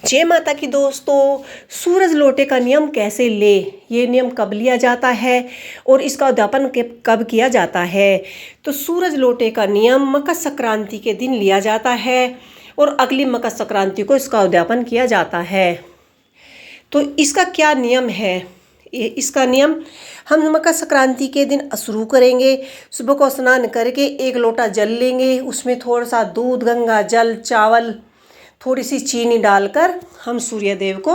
जय माता की दोस्तों। सूरज लोटे का नियम कैसे ले, ये नियम कब लिया जाता है और इसका उद्यापन कब किया जाता है। तो सूरज लोटे का नियम मकर संक्रांति के दिन लिया जाता है और अगली मकर संक्रांति को इसका उद्यापन किया जाता है। तो इसका क्या नियम है, इसका नियम हम मकर संक्रांति के दिन शुरू करेंगे। सुबह को स्नान करके एक लोटा जल लेंगे, उसमें थोड़ा सा दूध, गंगा जल, चावल, थोड़ी सी चीनी डालकर हम सूर्य देव को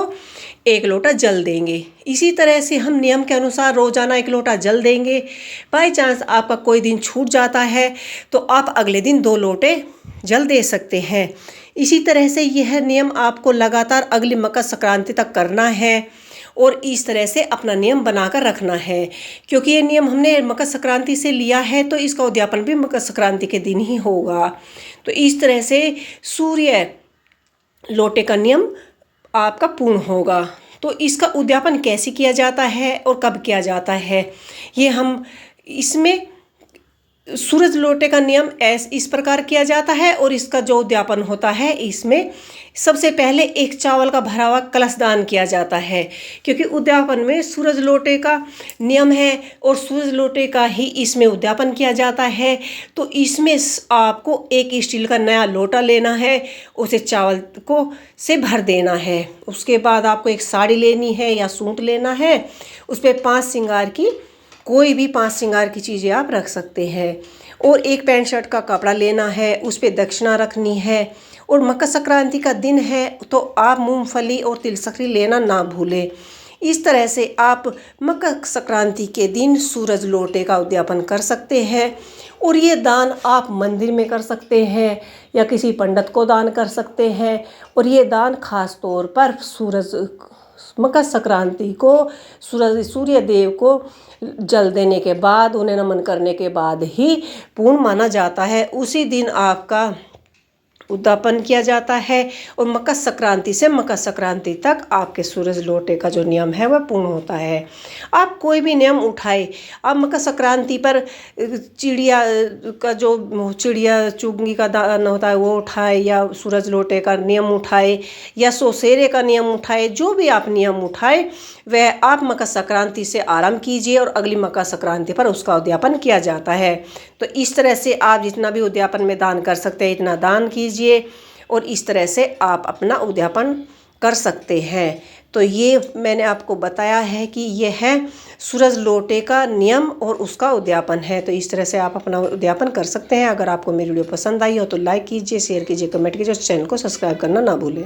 एक लोटा जल देंगे। इसी तरह से हम नियम के अनुसार रोजाना एक लोटा जल देंगे। बाई चांस आपका कोई दिन छूट जाता है तो आप अगले दिन 2 लोटे जल दे सकते हैं। इसी तरह से यह नियम आपको लगातार अगली मकर संक्रांति तक करना है और इस तरह से अपना नियम बनाकर रखना है, क्योंकि ये नियम हमने मकर संक्रांति से लिया है तो इसका उद्यापन भी मकर संक्रांति के दिन ही होगा। तो इस तरह से सूर्य लोटे का नियम आपका पूर्ण होगा। तो इसका उद्यापन कैसे किया जाता है और कब किया जाता है, ये हम इसमें सूरज लोटे का नियम इस प्रकार किया जाता है और इसका जो उद्यापन होता है इसमें सबसे पहले एक चावल का भरा हुआ कलश दान किया जाता है, क्योंकि उद्यापन में सूरज लोटे का नियम है और सूरज लोटे का ही इसमें उद्यापन किया जाता है। तो इसमें आपको एक स्टील का नया लोटा लेना है, उसे चावल को से भर देना है। उसके बाद आपको एक साड़ी लेनी है या सूट लेना है, उस पर 5 श्रृंगार की कोई भी 5 श्रृंगार की चीज़ें आप रख सकते हैं और एक पैंट शर्ट का कपड़ा लेना है, उस पर दक्षिणा रखनी है। और मकर संक्रांति का दिन है तो आप मूंगफली और तिलसक्री लेना ना भूलें। इस तरह से आप मकर संक्रांति के दिन सूरज लोटे का उद्यापन कर सकते हैं और ये दान आप मंदिर में कर सकते हैं या किसी पंडित को दान कर सकते हैं। और ये दान खास तौर पर मकर संक्रांति को सूर्य देव को जल देने के बाद, उन्हें नमन करने के बाद ही पूर्ण माना जाता है। उसी दिन आपका उद्यापन किया जाता है और मकर संक्रांति से मकर संक्रांति तक आपके सूरज लोटे का जो नियम है वह पूर्ण होता है। आप कोई भी नियम उठाए, आप मकर संक्रांति पर चिड़िया चुंगी का दान होता है वो उठाए, या सूरज लोटे का नियम उठाए, या सौसेरे का नियम उठाए, जो भी आप नियम उठाए वह आप मकर संक्रांति से आरंभ कीजिए और अगली मकर संक्रांति पर उसका उद्यापन किया जाता है। तो इस तरह से आप जितना भी उद्यापन में दान कर सकते हैं इतना दान कीजिए और इस तरह से आप अपना उद्यापन कर सकते हैं। तो ये मैंने आपको बताया है कि यह है सूरज लोटे का नियम और उसका उद्यापन है। तो इस तरह से आप अपना उद्यापन कर सकते हैं। अगर आपको मेरी वीडियो पसंद आई हो तो लाइक कीजिए, शेयर कीजिए, कमेंट कीजिए और चैनल को सब्सक्राइब करना ना भूलें।